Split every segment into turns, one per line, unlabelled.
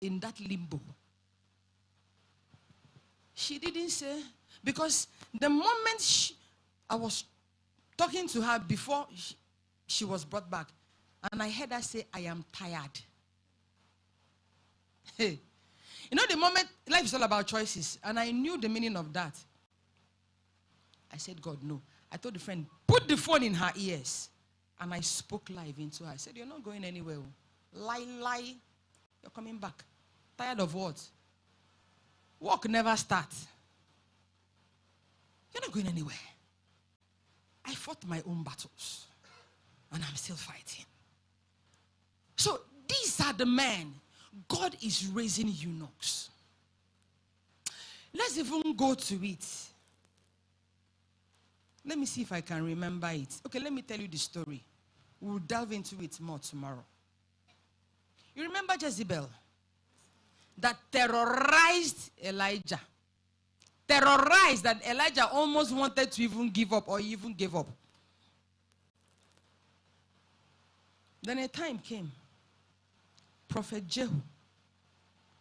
in that limbo. She didn't say, because the moment I was talking to her before she was brought back, and I heard her say, I am tired. Hey, you know, the moment, life is all about choices, and I knew the meaning of that. I said, God, no. I told the friend, put the phone in her ears. And I spoke live into her. I said, you're not going anywhere. Lie. You're coming back. Tired of what? Work never starts. You're not going anywhere. I fought my own battles. And I'm still fighting. So these are the men. God is raising eunuchs. Let's even go to it. Let me see if I can remember it. Okay, let me tell you the story. We'll delve into it more tomorrow. You remember Jezebel? That terrorized Elijah. Terrorized that Elijah almost wanted to even give up, or even gave up. Then a time came. Prophet Jehu,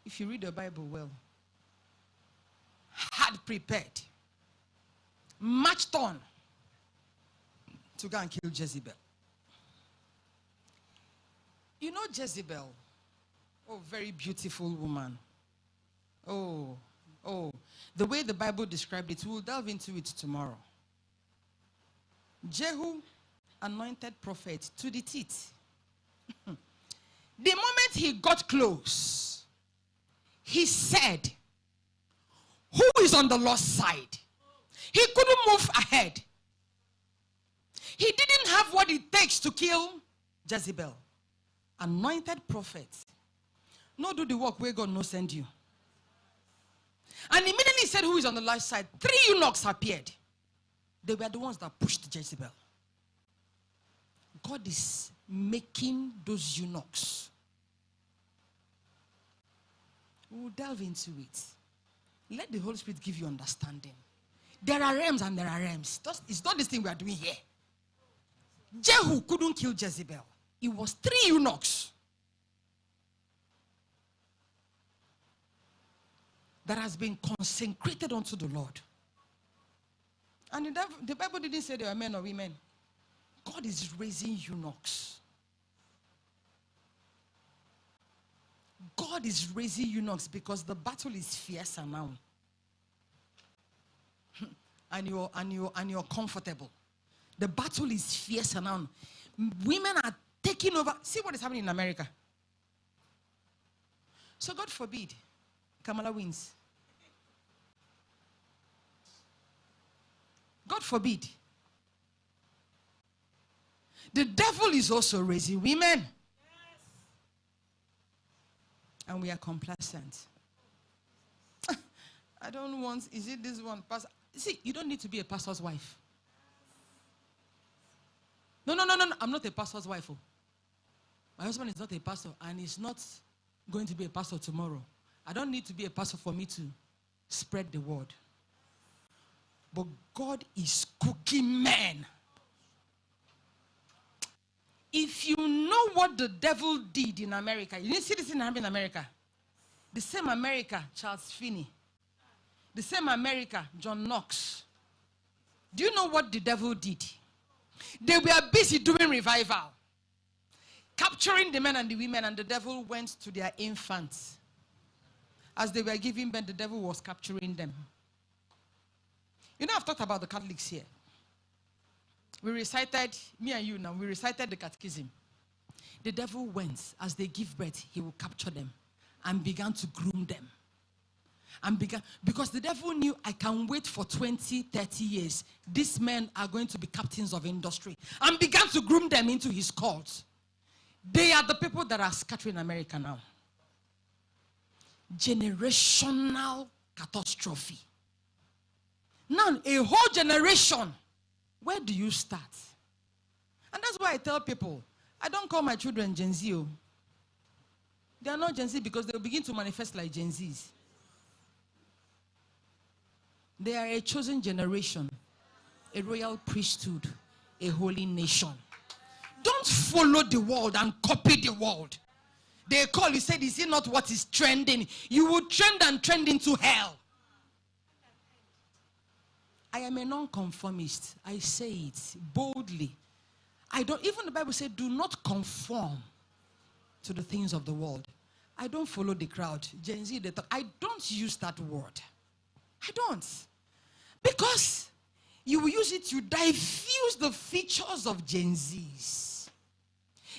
if you read the Bible well, had prepared, marched on to go and kill Jezebel. You know Jezebel? Oh, very beautiful woman. Oh, the way the Bible described it, we'll delve into it tomorrow. Jehu, anointed prophet to the teeth. The moment he got close, he said, who is on the Lord's side? He couldn't move ahead. He didn't have what it takes to kill Jezebel. Anointed prophet. No do the work where God no send you. And immediately he said, who is on the Lord's side? 3 eunuchs appeared. They were the ones that pushed Jezebel. God is making those eunuchs. We'll delve into it. Let the Holy Spirit give you understanding. There are realms and there are realms. It's not this thing we are doing here. Jehu couldn't kill Jezebel. It was 3 eunuchs that has been consecrated unto the Lord. And the Bible didn't say they were men or women. God is raising eunuchs. God is raising eunuchs because the battle is fiercer now. and you're comfortable. The battle is fiercer now. Women are taking over. See what is happening in America. So God forbid Kamala wins. God forbid. The devil is also raising women. Yes. And we are complacent. I don't want, is it this one? Pastor? See, you don't need to be a pastor's wife. No. I'm not a pastor's wife. Oh. My husband is not a pastor and he's not going to be a pastor tomorrow. I don't need to be a pastor for me to spread the word. But God is cooking men. If you know what the devil did in America, you didn't see this in America. The same America, Charles Finney. The same America, John Knox. Do you know what the devil did? They were busy doing revival, capturing the men and the women, and the devil went to their infants. As they were giving birth, the devil was capturing them. You know, I've talked about the Catholics here. We recited, me and you now, we recited the catechism. The devil went, as they give birth, he will capture them and began to groom them. Because the devil knew, I can wait for 20, 30 years. These men are going to be captains of industry. And began to groom them into his cult. They are the people that are scattering America now. Generational catastrophe. Now, a whole generation, where do you start? And that's why I tell people, I don't call my children Gen Z. Oh. They are not Gen Z because they'll begin to manifest like Gen Zs. They are a chosen generation, a royal priesthood, a holy nation. Don't follow the world and copy the world. They call you, said, is it not what is trending? You will trend and trend into hell. I am a nonconformist. I say it boldly. Even the Bible said, do not conform to the things of the world. I don't follow the crowd. Gen Z, they talk. I don't use that word. I don't. Because you will use it to diffuse the features of Gen Zs.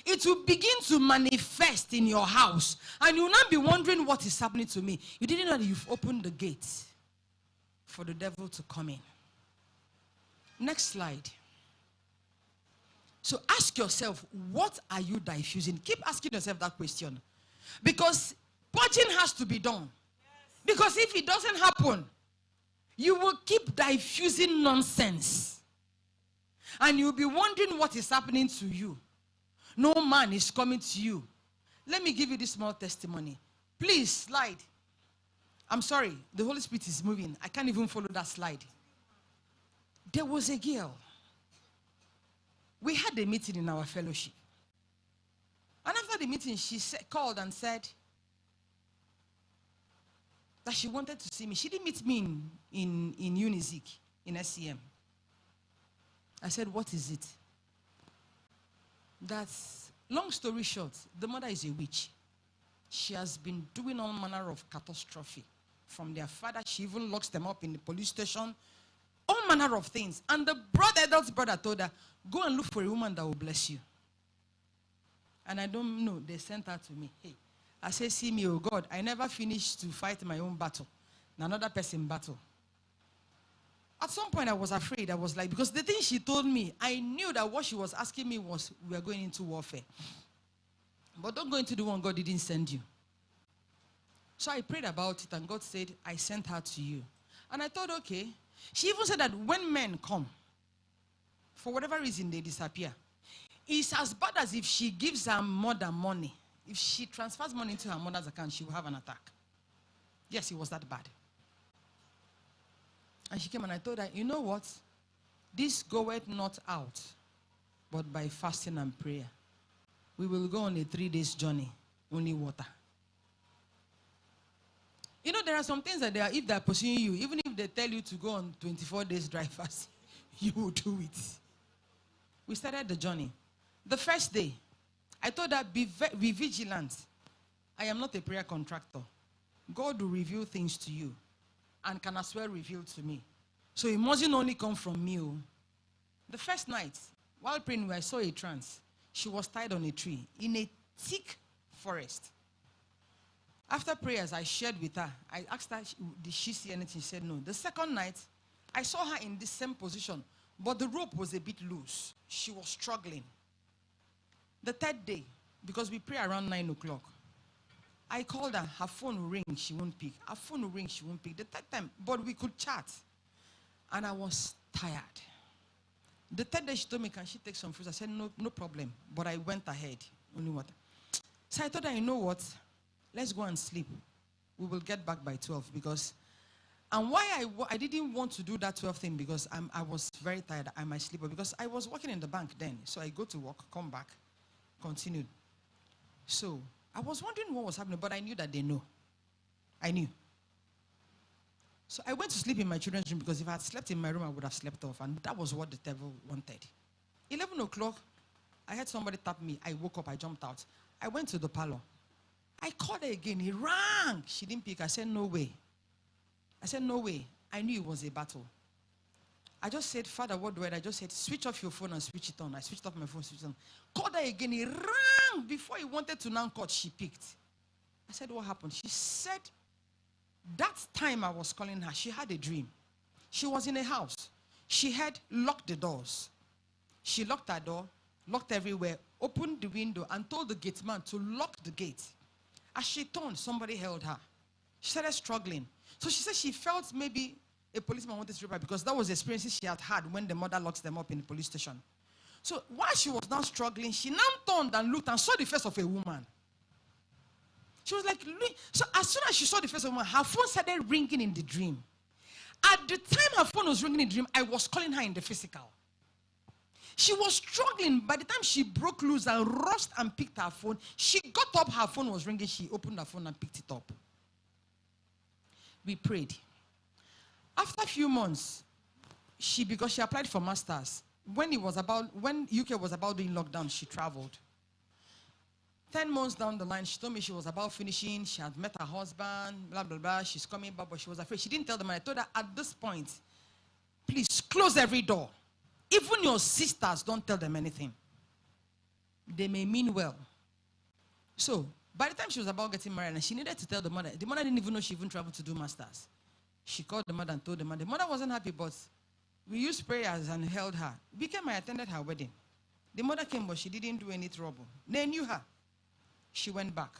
It will begin to manifest in your house. And you will not be wondering what is happening to me. You didn't know that you've opened the gate for the devil to come in. Next slide. So ask yourself, what are you diffusing? Keep asking yourself that question. Because purging has to be done. Because if it doesn't happen, you will keep diffusing nonsense. And you'll be wondering what is happening to you. No man is coming to you. Let me give you this small testimony. Please, slide. I'm sorry, the Holy Spirit is moving. I can't even follow that slide. There was a girl. We had a meeting in our fellowship. And after the meeting, she called and said that she wanted to see me. She didn't meet me in Unizik, in SCM. I said, what is it? That's, long story short, the mother is a witch. She has been doing all manner of catastrophe. From their father, she even locks them up in the police station. All manner of things. And the adult brother told her, go and look for a woman that will bless you. And I don't know, they sent her to me. Hey, I said, see me, oh God, I never finished to fight my own battle. Another person battle. At some point I was afraid. I was like, because the thing she told me, I knew that what she was asking me was, we are going into warfare. But don't go into the one God didn't send you. So I prayed about it and God said, I sent her to you. And I thought, okay. She even said that when men come, for whatever reason they disappear, it's as bad as if she gives her mother money. If she transfers money into her mother's account, she will have an attack. Yes, it was that bad. And she came and I told her, you know what? This goeth not out, but by fasting and prayer. We will go on a 3 days journey, only water. You know, there are some things that if they're pursuing you, even if they tell you to go on 24 days dry fast, you will do it. We started the journey. The first day, I told her, be vigilant. I am not a prayer contractor. God will reveal things to you and can as well reveal to me. So it mustn't only come from me. The first night, while praying, I saw a trance. She was tied on a tree in a thick forest. After prayers, I shared with her. I asked her, did she see anything? She said no. The second night, I saw her in the same position, but the rope was a bit loose. She was struggling. The third day, because we pray around 9 o'clock, I called her. Her phone will ring, she won't pick. Her phone will ring, she won't pick. The third time, but we could chat. And I was tired. The third day, she told me, can she take some fruits? I said, no problem. But I went ahead. Only water. So I told her, you know what? Let's go and sleep. We will get back by 12 because... And why I didn't want to do that 12 thing because I was very tired. I might sleep because I was working in the bank then. So I go to work, come back, continue. So I was wondering what was happening, but I knew that they know. I knew. So I went to sleep in my children's room because if I had slept in my room, I would have slept off. And that was what the devil wanted. 11 o'clock, I heard somebody tap me. I woke up, I jumped out. I went to the parlor. I called her again. He rang. She didn't pick. I said, no way. I said, no way. I knew it was a battle. I just said, Father, what do I do? I just said, switch off your phone and switch it on. I switched off my phone, switched it on. Called her again. He rang. Before he wanted to now cut, she picked. I said, what happened? She said, that time I was calling her, she had a dream. She was in a house. She had locked the doors. She locked her door, locked everywhere, opened the window, and told the gate man to lock the gate. As she turned, somebody held her. She started struggling. So she said she felt maybe a policeman wanted to rape her because that was the experiences she had had when the mother locks them up in the police station. So while she was now struggling, she now turned and looked and saw the face of a woman. She was like, look. So as soon as she saw the face of a woman, her phone started ringing in the dream. At the time her phone was ringing in the dream, I was calling her in the physical. She was struggling. By the time she broke loose and rushed and picked her phone, she got up, her phone was ringing. She opened her phone and picked it up. We prayed. After a few months, because she applied for masters. When UK was about doing lockdown, she traveled. 10 months down the line, she told me she was about finishing. She had met her husband, blah, blah, blah. She's coming back, but she was afraid. She didn't tell them. I told her, at this point, please close every door. Even your sisters, don't tell them anything. They may mean well. So, by the time she was about getting married, and she needed to tell the mother didn't even know she even traveled to do masters. She called the mother and told the mother. The mother wasn't happy, but we used prayers and held her. I attended her wedding. The mother came, but she didn't do any trouble. They knew her. She went back.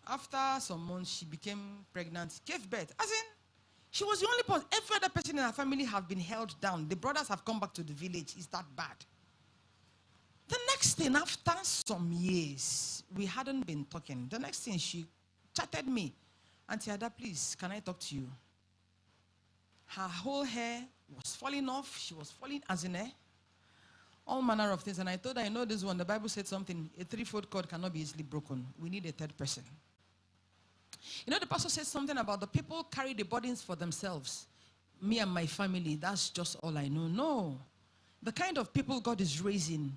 After some months, she became pregnant, gave birth. As in, she was the only person. Every other person in her family have been held down. The brothers have come back to the village. It's that bad. The next thing, after some years, we hadn't been talking. The next thing, she chatted me. Auntie Ada, please, can I talk to you? Her whole hair was falling off. She was falling as in hair. All manner of things. And I told her, I know this one. The Bible said something. A threefold cord cannot be easily broken. We need a third person. You know, the pastor said something about the people carry the burdens for themselves. Me and my family, that's just all I know. No. The kind of people God is raising,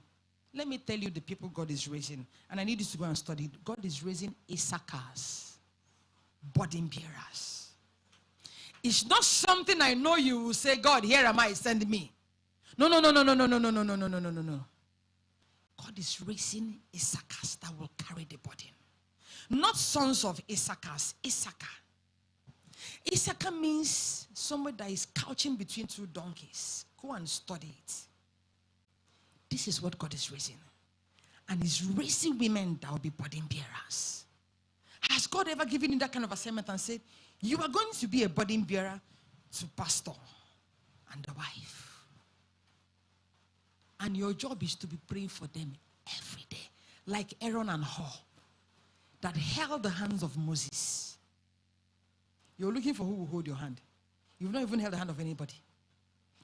let me tell you the people God is raising. And I need you to go and study. God is raising Issachars, burden bearers. It's not something I know you will say, God, here am I, send me. No. God is raising Issachars that will carry the burden. Not sons of Issachars, Issachar. Issachar means somebody that is couching between two donkeys. Go and study it. This is what God is raising. And He's raising women that will be burden bearers. Has God ever given you that kind of assignment and said, you are going to be a burden bearer to pastor and the wife? And your job is to be praying for them every day. Like Aaron and Hur, that held the hands of Moses. You're looking for who will hold your hand. You've not even held the hand of anybody.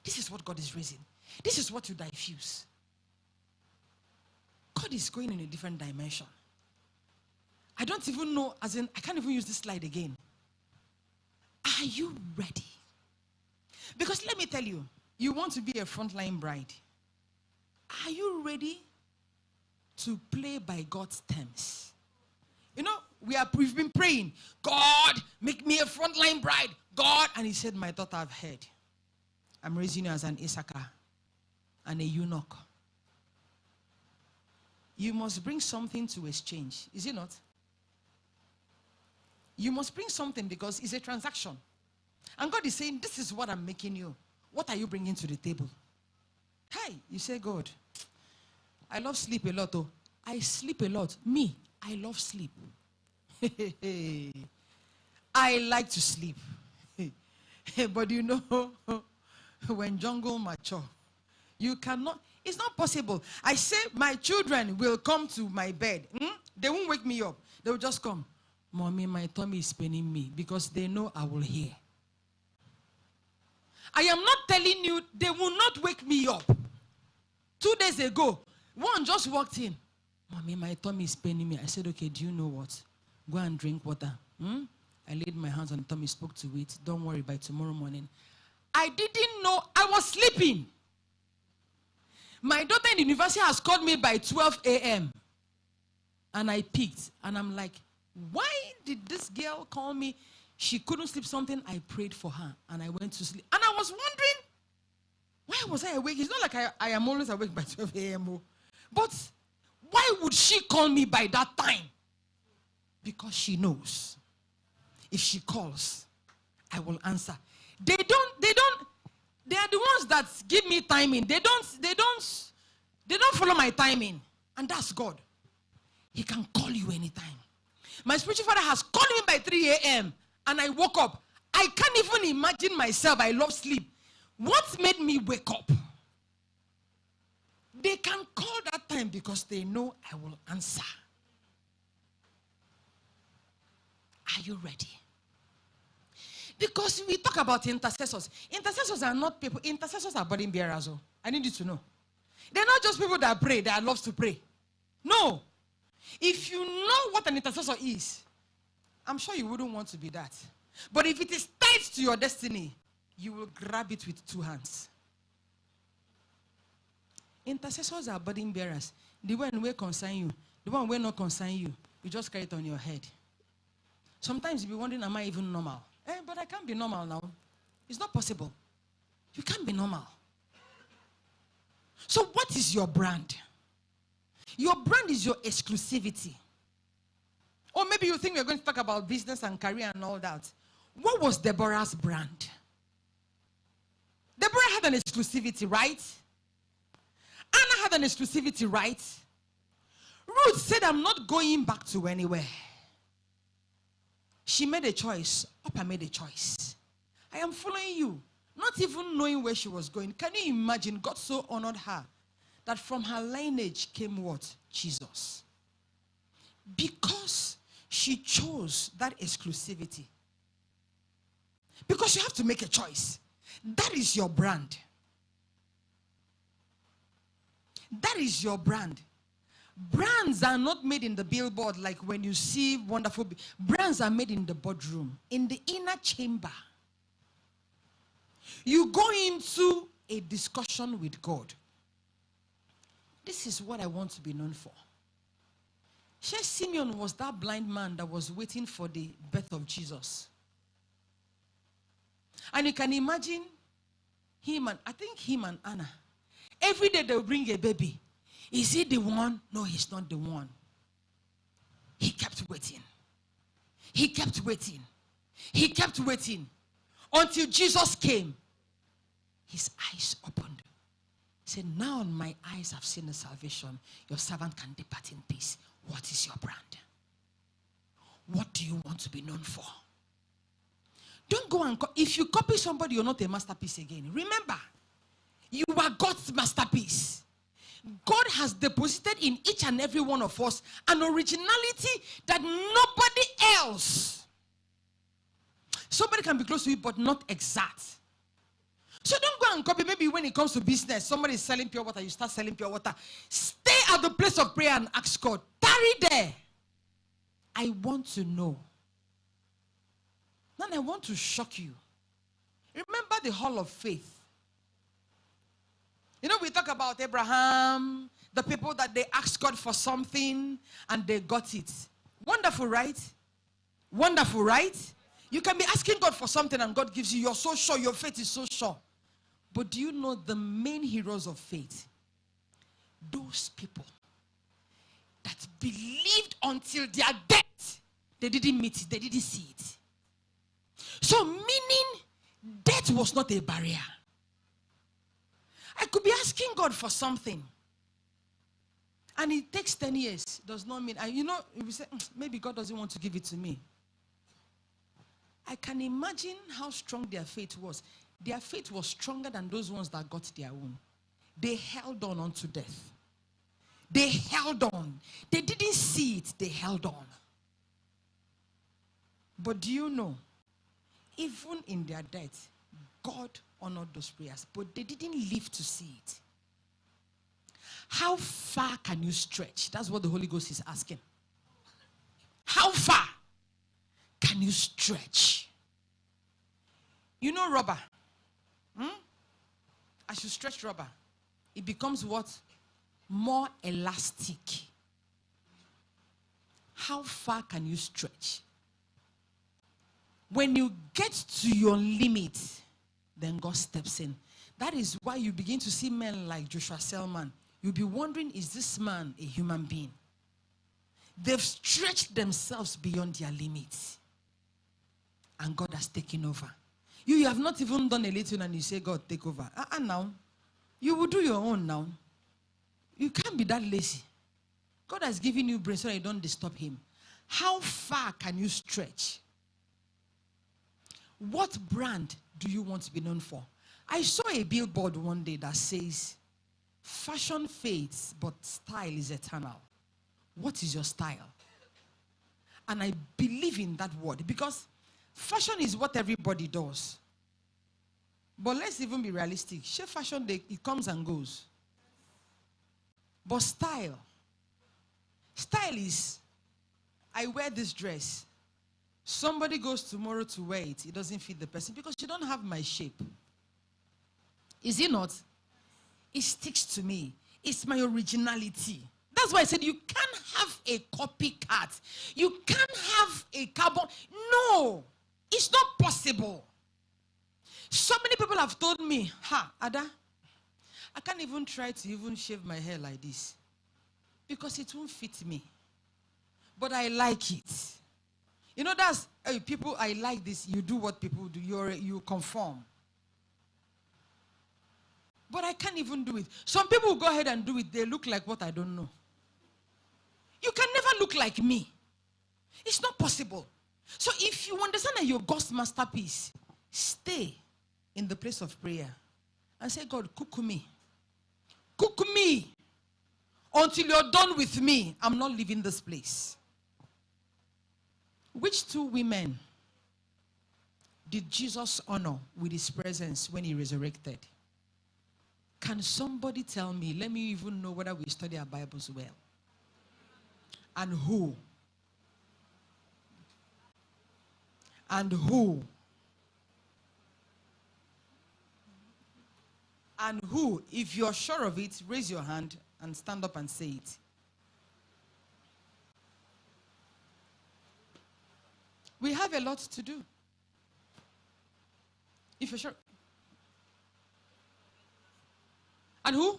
This is what God is raising. This is what you diffuse. God is going in a different dimension. I don't even know, as in, I can't even use this slide again. Are you ready? Because let me tell you, you want to be a frontline bride. Are you ready to play by God's terms? You know, we've been praying, God, make me a frontline bride. God, and He said, my daughter, I've heard. I'm raising you as an Issachar and a eunuch. You must bring something to exchange. Is it not? You must bring something because it's a transaction. And God is saying, this is what I'm making you. What are you bringing to the table? Hey, you say, God, I love sleep a lot. Oh, I sleep a lot. Me, I love sleep. I like to sleep. But you know, when jungle mature, you cannot, it's not possible. I say my children will come to my bed. They won't wake me up. They will just come. Mommy, my tummy is paining me because they know I will hear. I am not telling you, they will not wake me up. 2 days ago, one just walked in. Mommy, my tummy is paining me. I said, okay, do you know what? Go and drink water. I laid my hands on the tummy, spoke to it. Don't worry, by tomorrow morning. I didn't know I was sleeping. My daughter in the university has called me by 12 a.m. And I picked. And I'm like, why did this girl call me? She couldn't sleep something. I prayed for her. And I went to sleep. And I was wondering, why was I awake? It's not like I am always awake by 12 a.m. But why would she call me by that time? Because she knows. If she calls, I will answer. They are the ones that give me timing. They don't follow my timing. And that's God. He can call you anytime. My spiritual father has called me by 3 a.m. and I woke up. I can't even imagine myself. I love sleep. What made me wake up? They can call that time because they know I will answer. Are you ready? Because we talk about intercessors. Intercessors are not people. Intercessors are burden bearers. I need you to know. They're not just people that pray, that loves to pray. No. If you know what an intercessor is, I'm sure you wouldn't want to be that. But if it is tied to your destiny, you will grab it with two hands. Intercessors are burden bearers. The one will concern you. The one will not concern you. You just carry it on your head. Sometimes you'll be wondering, am I even normal? But I can't be normal now. It's not possible. You can't be normal. So what is your brand? Your brand is your exclusivity. Or maybe you think we're going to talk about business and career and all that. What was Deborah's brand? Deborah had an exclusivity, right? Anna had an exclusivity, right? Ruth said, I'm not going back to anywhere. She made a choice. Oprah made a choice. I am following you. Not even knowing where she was going. Can you imagine? God so honored her that from her lineage came what? Jesus. Because she chose that exclusivity. Because you have to make a choice. That is your brand. That is your brand. Brands are not made in the billboard like when you see wonderful. Brands are made in the boardroom, in the inner chamber. You go into a discussion with God. This is what I want to be known for. Simeon was that blind man that was waiting for the birth of Jesus. And you can imagine him and Anna. Every day they'll bring a baby. Is he the one? No, he's not the one. He kept waiting. He kept waiting. He kept waiting. Until Jesus came. His eyes opened. He said, now my eyes have seen the salvation. Your servant can depart in peace. What is your brand? What do you want to be known for? Don't go and if you copy somebody, you're not a masterpiece again. Remember, you are God's masterpiece. God has deposited in each and every one of us an originality that nobody else. Somebody can be close to you, but not exact. So don't go and copy. Maybe when it comes to business, somebody is selling pure water, you start selling pure water. Stay at the place of prayer and ask God, tarry there. I want to know. Then I want to shock you. Remember the hall of faith. You know, we talk about Abraham, the people that they asked God for something and they got it. Wonderful, right? Wonderful, right? You can be asking God for something and God gives you. You're so sure. Your faith is so sure. But do you know the main heroes of faith? Those people that believed until their death. They didn't meet it. They didn't see it. So meaning death was not a barrier. I could be asking God for something. And it takes 10 years. Does not mean, you know, if we say, maybe God doesn't want to give it to me. I can imagine how strong their faith was. Their faith was stronger than those ones that got their own. They held on unto death. They held on. They didn't see it. They held on. But do you know, even in their death, God honored those prayers, but they didn't live to see it. How far can you stretch? That's what the Holy Ghost is asking. How far can you stretch? You know rubber. As you stretch rubber, it becomes what? More elastic. How far can you stretch? When you get to your limit, then God steps in. That is why you begin to see men like Joshua Selman. You'll be wondering, is this man a human being? They've stretched themselves beyond their limits. And God has taken over. You have not even done a little and you say, God, take over. Now, you will do your own now. You can't be that lazy. God has given you brain so that you don't disturb him. How far can you stretch? What brand do you want to be known for? I saw a billboard one day that says, fashion fades, but style is eternal. What is your style? And I believe in that word because fashion is what everybody does. But let's even be realistic. Shape fashion, it comes and goes. But style is, I wear this dress. Somebody goes tomorrow to wear it. It doesn't fit the person because you don't have my shape. Is it not? It sticks to me. It's my originality. That's why I said you can't have a copycat. You can't have a carbon. No, it's not possible. So many people have told me, Ada, I can't even try to even shave my hair like this because it won't fit me. But I like it. You know, that's people, I like this. You do what people do. You conform. But I can't even do it. Some people will go ahead and do it. They look like what I don't know. You can never look like me. It's not possible. So if you understand that you're God's masterpiece, stay in the place of prayer and say, God, cook me. Cook me. Until you're done with me, I'm not leaving this place. Which two women did Jesus honor with his presence when he resurrected? Can somebody tell me? Let me even know whether we study our Bibles well. And who? And who? And who? If you're sure of it, raise your hand and stand up and say it. We have a lot to do. If you're sure. And who?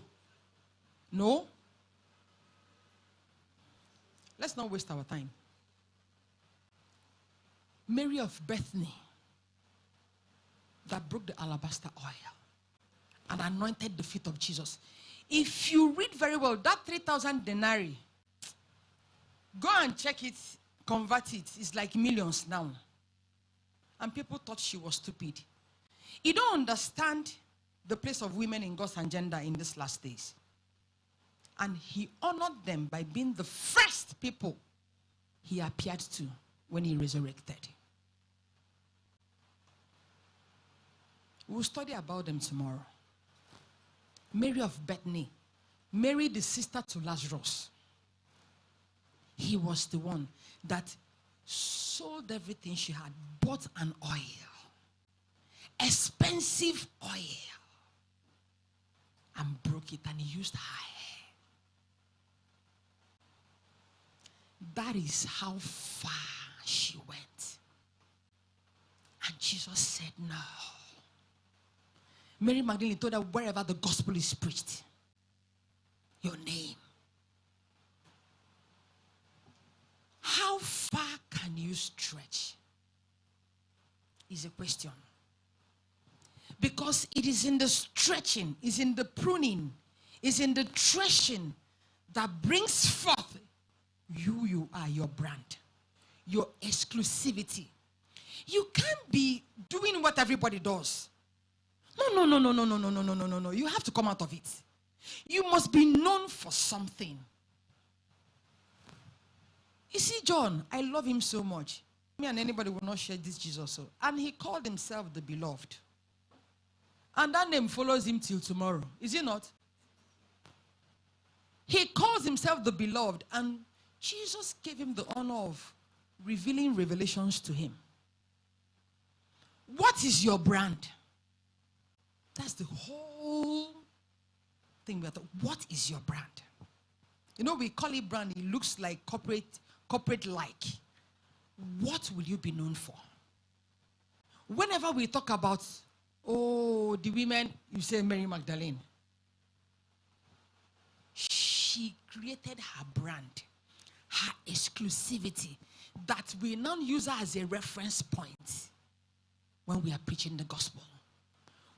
No. Let's not waste our time. Mary of Bethany, that broke the alabaster oil and anointed the feet of Jesus. If you read very well, that 3,000 denarii, go and check it, convert it. It's like millions now. And people thought she was stupid. You don't understand the place of women in God's agenda in these last days. And he honored them by being the first people he appeared to when he resurrected. We'll study about them tomorrow. Mary of Bethany, Mary the sister to Lazarus. He was the one that sold everything she had, bought an oil, expensive oil, and broke it and used her hair. That is how far she went. And Jesus said no. Mary Magdalene told her, wherever the gospel is preached, your name. How far can you stretch? Is a question. Because it is in the stretching, is in the pruning, is in the threshing that brings forth you are, your brand, your exclusivity. You can't be doing what everybody does. No. You have to come out of it. You must be known for something. You see, John, I love him so much. Me and anybody will not share this Jesus. So. And he called himself the beloved. And that name follows him till tomorrow. Is it not? He calls himself the beloved. And Jesus gave him the honor of revealing revelations to him. What is your brand? That's the whole thing. What is your brand? You know, we call it brand. It looks like corporate-like. What will you be known for? Whenever we talk about, the women, you say Mary Magdalene. She created her brand, her exclusivity, that we now use her as a reference point when we are preaching the gospel.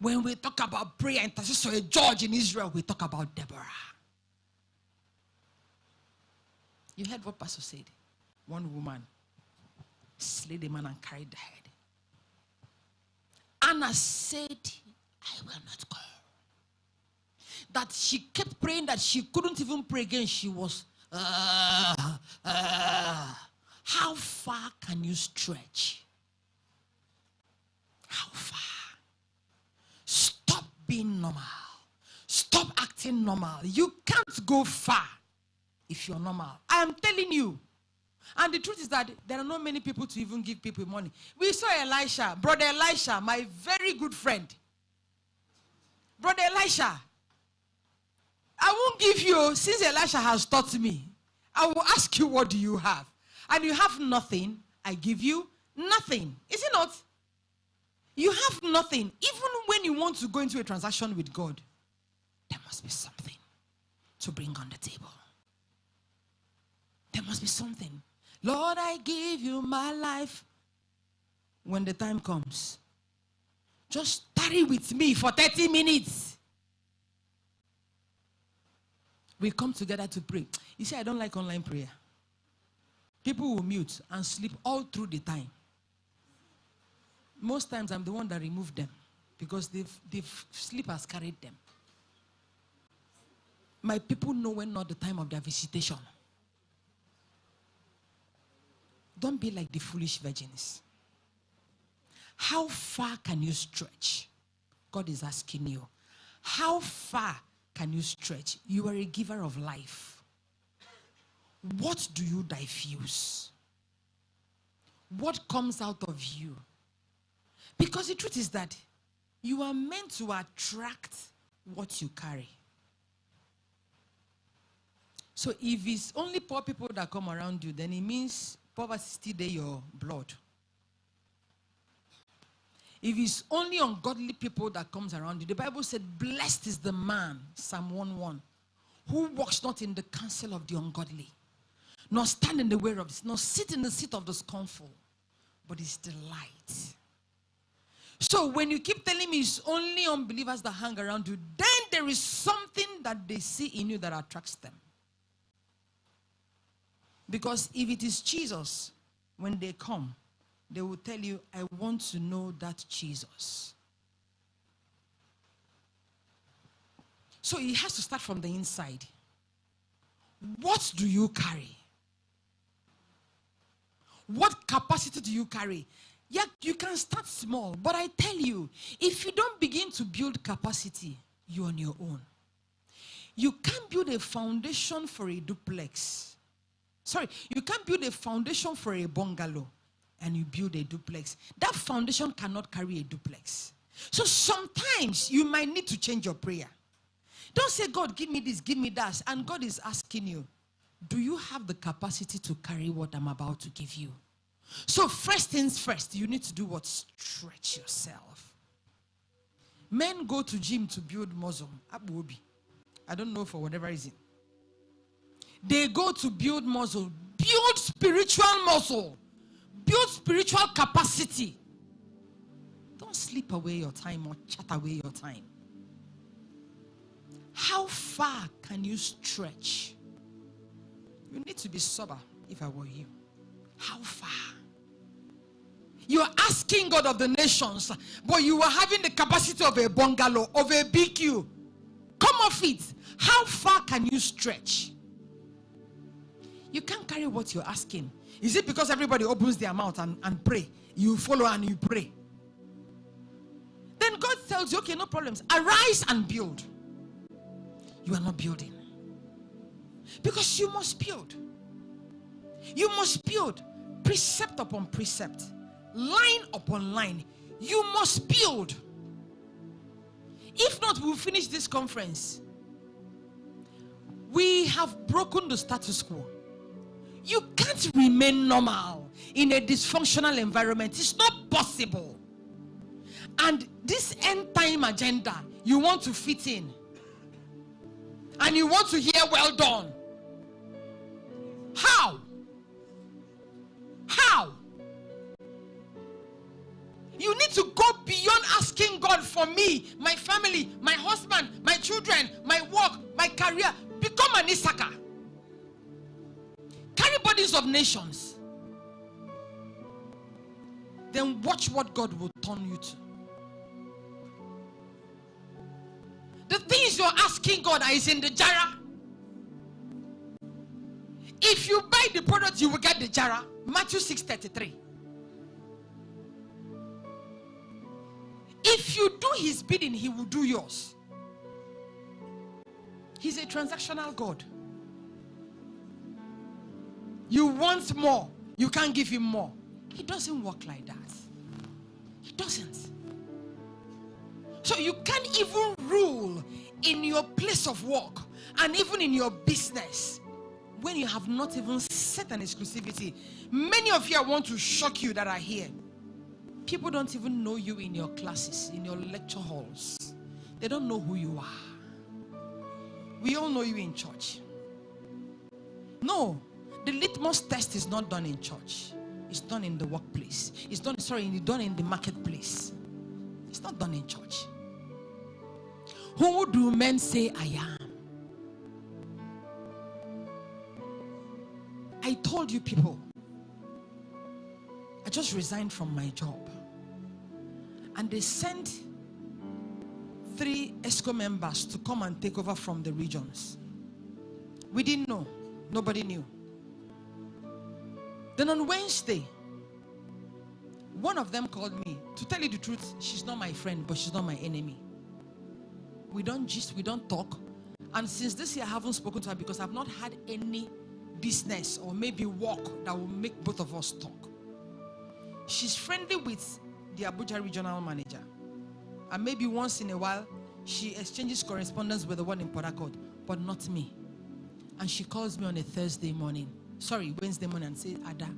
When we talk about prayer intercessor, a judge in Israel, we talk about Deborah. You heard what Pastor said. One woman slayed a man and carried the head. Anna said, I will not go. That she kept praying that she couldn't even pray again. She was, how far can you stretch? How far? being normal. Stop acting normal. You can't go far if you're normal. I am telling you. And the truth is that there are not many people to even give people money. We saw Elisha, Brother Elisha, my very good friend. Brother Elisha, I won't give you, since Elisha has taught me, I will ask you, what do you have? And you have nothing, I give you nothing. Is it not? You have nothing. Even when you want to go into a transaction with God, there must be something to bring on the table. There must be something. Lord, I give you my life. When the time comes, just tarry with me for 30 minutes. We come together to pray. You see, I don't like online prayer. People will mute and sleep all through the time. Most times I'm the one that removed them because sleep has carried them. My people know when not the time of their visitation. Don't be like the foolish virgins. How far can you stretch? God is asking you. How far can you stretch? You are a giver of life. What do you diffuse? What comes out of you? Because the truth is that you are meant to attract what you carry. So if it's only poor people that come around you, then it means poverty is still there in your blood. If it's only ungodly people that comes around you, the Bible said, blessed is the man, Psalm 1:1, who walks not in the counsel of the ungodly, nor stand in the way of this, nor sit in the seat of the scornful, but his delight. So when you keep telling me it's only unbelievers that hang around you, then there is something that they see in you that attracts them. Because if it is Jesus, when they come, they will tell you, I want to know that Jesus. So it has to start from the inside. What do you carry? What capacity do you carry? Yeah, you can start small, but I tell you, if you don't begin to build capacity, you're on your own. You can't build a foundation for a duplex. You can't build a foundation for a bungalow and you build a duplex. That foundation cannot carry a duplex. So sometimes you might need to change your prayer. Don't say, God, give me this, give me that. And God is asking you, do you have the capacity to carry what I'm about to give you? So first things first, you need to do what? Stretch yourself. Men go to gym to build muscle. I don't know, for whatever reason. They go to build muscle. Build spiritual muscle. Build spiritual capacity. Don't sleep away your time or chat away your time. How far can you stretch? You need to be sober if I were you. How far? You are asking God of the nations, but you are having the capacity of a bungalow, of a BQ. Come off it. How far can you stretch? You can't carry what you're asking. Is it because everybody opens their mouth and pray? You follow and you pray. Then God tells you, okay, no problems. Arise and build. You are not building. Because you must build. You must build. Precept upon precept. Line upon line. You must build. If not, we'll finish this conference. We have broken the status quo. You can't remain normal in a dysfunctional environment. It's not possible. And this end time agenda, you want to fit in. And you want to hear, well done. How? How? You need to go beyond asking God for me, my family, my husband, my children, my work, my career. Become an Issachar. Carry bodies of nations. Then watch what God will turn you to. The things you're asking God is in the jar. If you buy the product, you will get the jar. Matthew 6:33. if you do his bidding, he will do yours. He's a transactional God. You want more, you can't give him more. He doesn't work like that. He doesn't. So you can't even rule in your place of work and even in your business when you have not even set an exclusivity. Many of you, I want to shock you that are here. People don't even know you in your classes, in your lecture halls. They don't know who you are. We all know you in church. No, the litmus test is not done in church. It's done in the workplace. It's done in the marketplace. It's not done in church. Who do men say I am? I told you people, I just resigned from my job. And they sent 3 ESCO members to come and take over from the regions. We didn't know. Nobody knew. Then on Wednesday, one of them called me. To tell you the truth, she's not my friend, but she's not my enemy. We don't gist, we don't talk. And since this year, I haven't spoken to her because I've not had any business or maybe work that will make both of us talk. She's friendly with the Abuja regional manager. And maybe once in a while, she exchanges correspondence with the one in Port Harcourt, but not me. And she calls me on a Wednesday morning and says, Ada.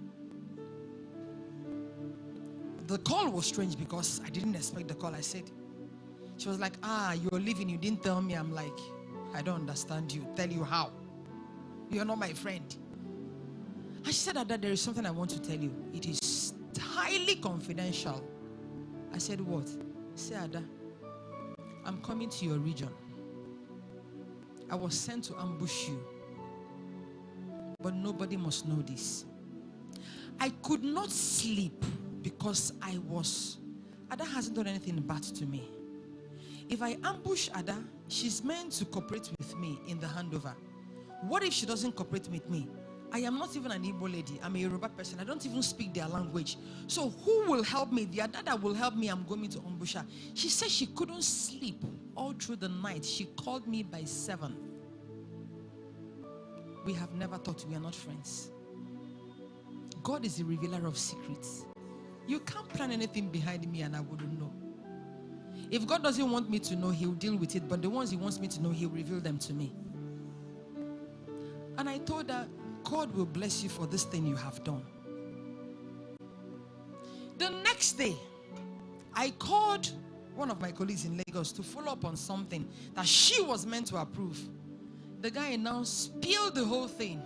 The call was strange because I didn't expect the call. I said, she was like, you're leaving, you didn't tell me. I'm like, I don't understand you. Tell you how? You're not my friend. And she said, Ada, there is something I want to tell you. It is highly confidential. I said, what? Say, Ada, I'm coming to your region. I was sent to ambush you. But nobody must know this. I could not sleep because Ada hasn't done anything bad to me. If I ambush Ada, she's meant to cooperate with me in the handover. What if she doesn't cooperate with me? I am not even an Igbo lady. I'm a Yoruba person. I don't even speak their language. So who will help me? The Ada that will help me, I'm going to ambush her. She said she couldn't sleep all through the night. She called me by 7. We have never talked. We are not friends. God is the revealer of secrets. You can't plan anything behind me and I wouldn't know. If God doesn't want me to know, he'll deal with it. But the ones he wants me to know, he'll reveal them to me. And I told her, God will bless you for this thing you have done. The next day, I called one of my colleagues in Lagos to follow up on something that she was meant to approve. The guy now spilled the whole thing.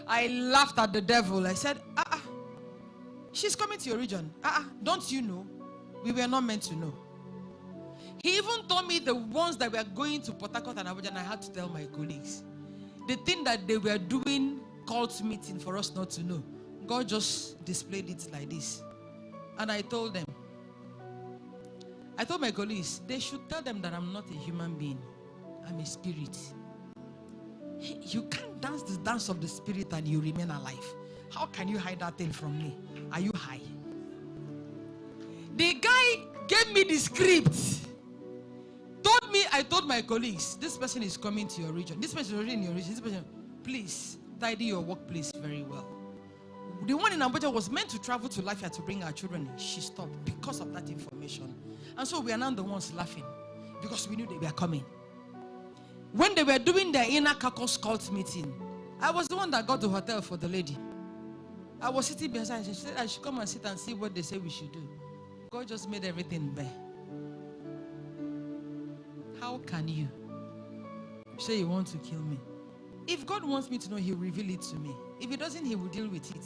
I laughed at the devil. I said, she's coming to your region. Don't you know? We were not meant to know. He even told me the ones that were going to Port Harcourt and Abuja, and I had to tell my colleagues. The thing that they were doing cult meeting for us not to know. God just displayed it like this. And I told my colleagues, they should tell them that I'm not a human being. I'm a spirit. You can't dance the dance of the spirit and you remain alive. How can you hide that thing from me? Are you high? The guy gave me the script. I told my colleagues, this person is coming to your region. This person is already in your region. This person, please tidy your workplace very well. The one in Abuja was meant to travel to Lafayette to bring our children. She stopped because of that information. And so we are now the ones laughing because we knew they were coming. When they were doing their inner caucus cult meeting, I was the one that got the hotel for the lady. I was sitting behind her. She said I should come and sit and see what they say we should do. God just made everything bare. How can you say you want to kill me? If God wants me to know, he'll reveal it to me. If he doesn't, he will deal with it.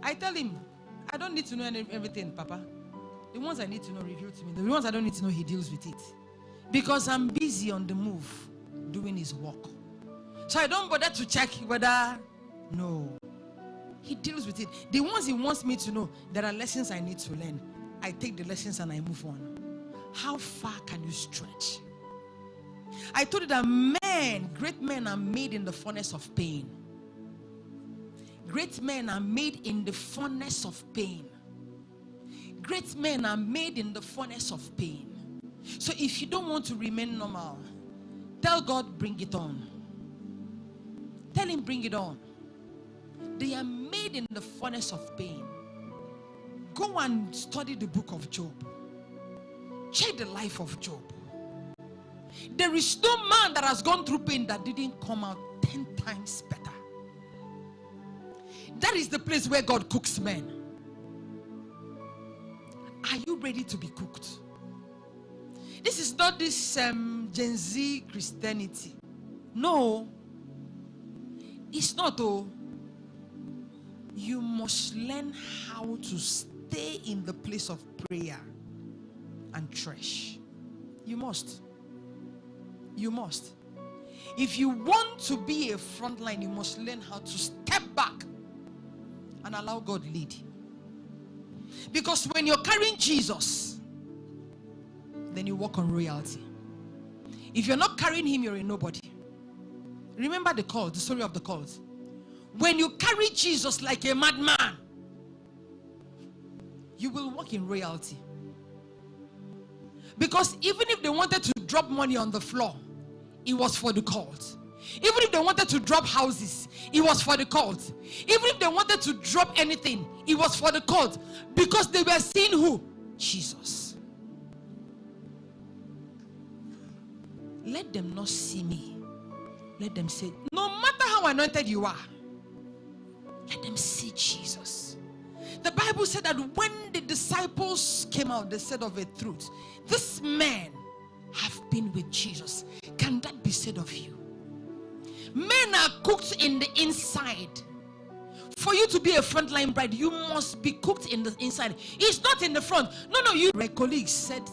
I tell him, I don't need to know everything, Papa. The ones I need to know, reveal to me. The ones I don't need to know, he deals with it. Because I'm busy on the move, doing his work. So I don't bother to check whether, no. He deals with it. The ones he wants me to know, there are lessons I need to learn. I take the lessons and I move on. How far can you stretch? I told you that great men are made in the furnace of pain. Great men are made in the furnace of pain. great men are made in the furnace of pain. So if you don't want to remain normal, tell God, bring it on. Tell him, bring it on. They are made in the furnace of pain. Go and study the book of Job. Check the life of Job. There is no man that has gone through pain that didn't come out 10 times better. That is the place where God cooks men. Are you ready to be cooked? This is not this Gen Z Christianity. No. It's not. Oh. You must learn how to stay in the place of prayer and trash. You must. You must. If you want to be a frontline, you must learn how to step back and allow God lead. Because when you're carrying Jesus, then you walk on royalty. If you're not carrying him, you're a nobody. Remember the cult, the story of the cult. When you carry Jesus like a madman, you will walk in royalty. Because even if they wanted to drop money on the floor, it was for the cult. Even if they wanted to drop houses, it was for the cult. Even if they wanted to drop anything, it was for the cult. Because they were seeing who? Jesus. Let them not see me. Let them say, no matter how anointed you are, let them see Jesus. The Bible said that when the disciples came out, they said of a truth, this man have been with Jesus. Can that be said of you? Men are cooked in the inside. For you to be a frontline bride, you must be cooked in the inside. It's not in the front. No, my colleague said